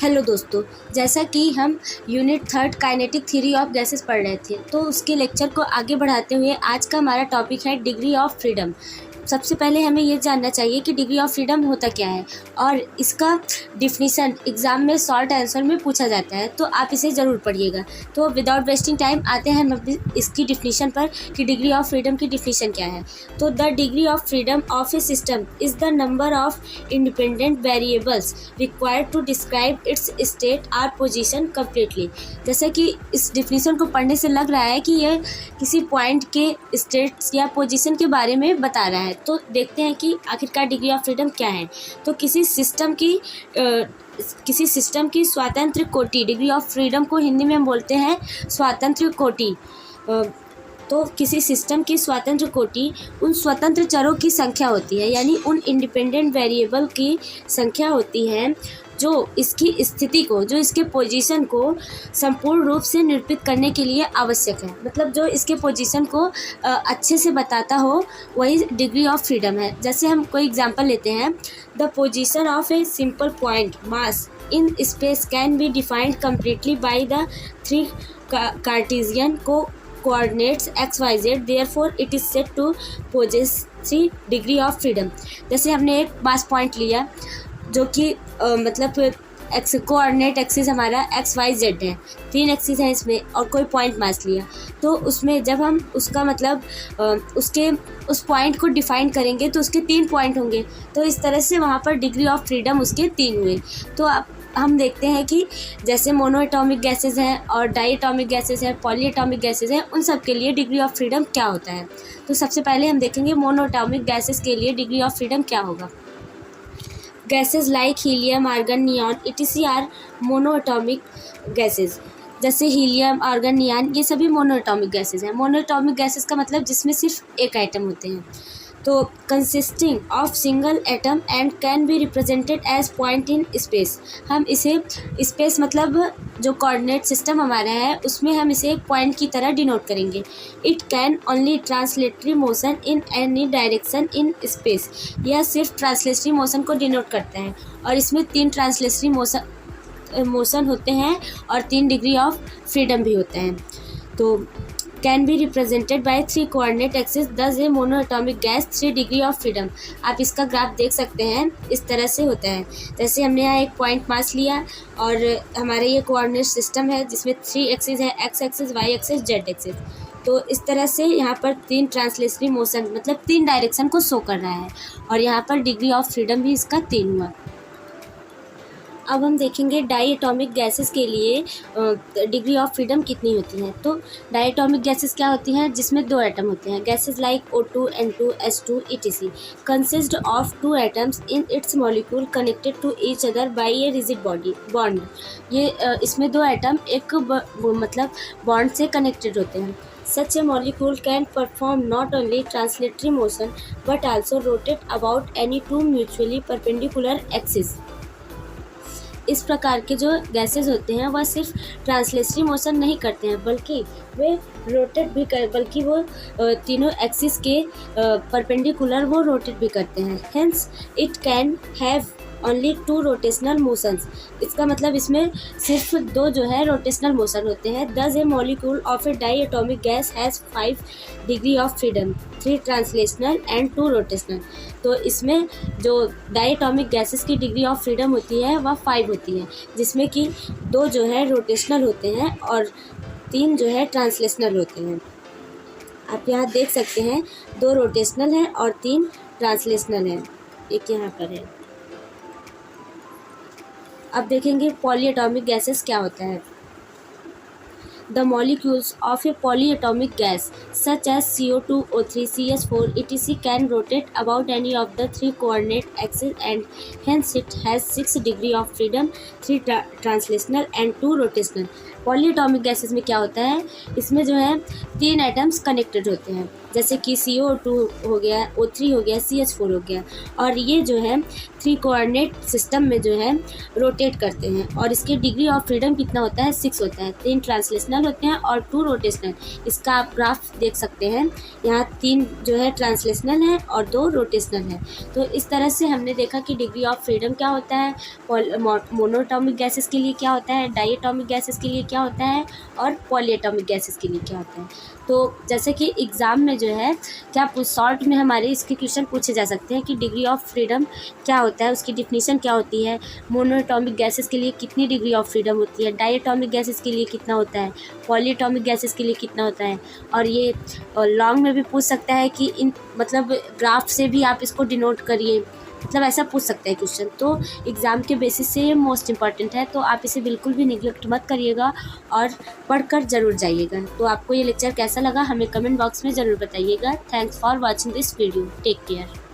Hello दोस्तों, जैसा कि हम unit 3 kinetic theory of gases पढ़ रहे थे, तो उसके लेक्चर को आगे बढ़ाते हुए आज का हमारा टॉपिक है डिग्री ऑफ फ्रीडम। सबसे पहले हमें ये जानना चाहिए कि डिग्री ऑफ फ्रीडम होता क्या है और इसका डिफिनीसन एग्ज़ाम में शॉर्ट आंसर में पूछा जाता है, तो आप इसे ज़रूर पढ़िएगा। तो विदाउट वेस्टिंग टाइम आते हैं हम इसकी डिफिनीशन पर कि डिग्री ऑफ फ्रीडम की डिफिनीशन क्या है। तो the degree of freedom of a system is the number of independent variables required to describe its state or position completely. जैसे कि इस डिफिनीशन को पढ़ने से लग रहा है कि यह किसी पॉइंट के स्टेट्स या पोजीशन के बारे में बता रहा है। तो देखते हैं कि आखिरकार डिग्री ऑफ फ्रीडम क्या है। तो किसी सिस्टम की स्वातंत्र्य कोटि, डिग्री ऑफ फ्रीडम को हिंदी में हम बोलते हैं स्वातंत्र्य कोटि। तो किसी सिस्टम की स्वतंत्र कोटि उन स्वतंत्र चरों की संख्या होती है, यानी उन इंडिपेंडेंट वेरिएबल की संख्या होती है जो इसकी स्थिति को, जो इसके पोजीशन को संपूर्ण रूप से निरूपित करने के लिए आवश्यक है। मतलब जो इसके पोजीशन को अच्छे से बताता हो, वही डिग्री ऑफ फ्रीडम है। जैसे हम कोई एग्जांपल लेते हैं, the position of a simple point mass in space can be defined completely by the 3 Cartesian coordinates x y z, therefore it is said to possess 3 degree of freedom। जैसे हमने एक मास point लिया जो कि मतलब x coordinate axis हमारा x Y Z है, 3 axis हैं इसमें, और कोई पॉइंट मास लिया, तो उसमें जब हम उसका मतलब उस पॉइंट को डिफाइन करेंगे तो उसके 3 पॉइंट होंगे। तो इस तरह से वहाँ पर डिग्री ऑफ फ्रीडम उसके 3 हुए। तो अब हम देखते हैं कि जैसे मोनो एटॉमिक गैसेज हैं और डाई एटॉमिक गैसेज हैं, पॉली एटॉमिक गैसेज हैं, उन सब के लिए डिग्री ऑफ फ्रीडम क्या होता है। तो सबसे पहले हम देखेंगे मोनो एटॉमिक गैसेज के लिए डिग्री ऑफ फ्रीडम क्या होगा। Gases like helium, argon, neon etc are monoatomic gases. जैसे हीलियम, आर्गन, नियॉन ये सभी मोनोएटॉमिक गैसेज हैं। मोनोएटॉमिक गैसेज का मतलब जिसमें सिर्फ एक एटम होते हैं। तो consisting of single atom and can be represented as point in space. हम इसे स्पेस मतलब जो कोऑर्डिनेट सिस्टम हमारा है उसमें हम इसे एक पॉइंट की तरह डिनोट करेंगे। It can only translatory motion in any direction in space. यह सिर्फ ट्रांसलेटरी मोशन को डिनोट करता है और इसमें 3 ट्रांसलेटरी मोशन होते हैं और 3 डिग्री ऑफ फ्रीडम भी होते हैं। तो can be represented by 3 coordinate axis, thus a monoatomic gas 3 degree of freedom. आप इसका ग्राफ देख सकते हैं, इस तरह से होता है। जैसे हमने यहाँ एक पॉइंट मास लिया और हमारा ये कोऑर्डिनेट सिस्टम है जिसमें 3 एक्सिस है, x axis, y axis, z axis. तो इस तरह से यहाँ पर 3 ट्रांसलेटरी मोशन मतलब 3 डायरेक्शन को शो कर रहा है और यहाँ पर डिग्री ऑफ फ्रीडम भी इसका 3 हुआ। अब हम देखेंगे डाई एटॉमिक गैसेस के लिए डिग्री ऑफ फ्रीडम कितनी होती है। तो डाई एटॉमिक गैसेस क्या होती हैं, जिसमें 2 एटम होते हैं। Gases like O2, N2, S2 etc consist of 2 atoms in its molecule connected to each other by a rigid bond. ये इसमें 2 एटम एक मतलब बॉन्ड से कनेक्टेड होते हैं। Such a molecule can perform not only translatory motion but also rotate about any 2 mutually perpendicular axes। इस प्रकार के जो गैसेज होते हैं वह सिर्फ ट्रांसलेटरी मोशन नहीं करते हैं बल्कि वे रोटेट भी बल्कि वो तीनों एक्सिस के परपेंडिकुलर वो रोटेट भी करते हैं। Hence it can have only 2 rotational motions. इसका मतलब इसमें सिर्फ 2 जो है रोटेशनल मोशन होते हैं। Thus a molecule of a diatomic gas has 5 degree of freedom, 3 translational and 2 rotational. तो इसमें जो डाई एटॉमिक गैसेस की डिग्री ऑफ फ्रीडम होती है वह 5 होती है, जिसमें कि 2 जो है रोटेशनल होते हैं और 3 जो है ट्रांसलेशनल होते हैं। आप यहाँ देख सकते हैं 2 रोटेशनल हैं और 3 ट्रांसलेशनल हैं, एक यहाँ पर है। अब देखेंगे पॉलीएटॉमिक गैसेस क्या होता है। The molecules of a polyatomic gas such as CO2, O3, CH4 etc can rotate about any of the 3 coordinate axes and hence it has 6 degree of freedom, 3 translational and 2 rotational। Polyatomic gases में क्या होता है, इसमें जो है 3 atoms connected होते हैं। जैसे कि CO2 हो गया, O3 हो गया, CH4 हो गया। और ये जो है 3 कोऑर्डिनेट सिस्टम में जो है रोटेट करते हैं और इसके डिग्री ऑफ फ्रीडम कितना होता है, 6 होता है। 3 ट्रांसलेशनल होते हैं और 2 रोटेशनल। इसका आप ग्राफ देख सकते हैं, यहाँ 3 जो है ट्रांसलेशनल है और 2 रोटेशनल है। तो इस तरह से हमने देखा कि डिग्री ऑफ फ्रीडम क्या होता है, मोनोएटॉमिक गैसेस के लिए क्या होता है, डायएटॉमिक गैसेस के लिए क्या होता है और पॉलीएटॉमिक गैसेस के लिए क्या होता है। तो जैसे कि एग्ज़ाम में जो है क्या शॉर्ट में हमारे इसके क्वेश्चन पूछे जा सकते हैं कि डिग्री ऑफ फ्रीडम क्या होता है, उसकी डिफिनीशन क्या होती है, मोनोएटॉमिक गैसेस के लिए कितनी डिग्री ऑफ फ्रीडम होती है, डायएटॉमिक गैसेस के लिए कितना होता है, पॉलीएटॉमिक गैसेस के लिए कितना होता है। और ये लॉन्ग में भी पूछ सकता है कि इन मतलब ग्राफ से भी आप इसको डिनोट करिए, मतलब ऐसा पूछ सकते हैं क्वेश्चन। तो एग्ज़ाम के बेसिस से ये मोस्ट इम्पॉर्टेंट है, तो आप इसे बिल्कुल भी निगलेक्ट मत करिएगा और पढ़कर ज़रूर जाइएगा। तो आपको ये लेक्चर कैसा लगा हमें कमेंट बॉक्स में ज़रूर बताइएगा। Thanks for watching this video. Take care.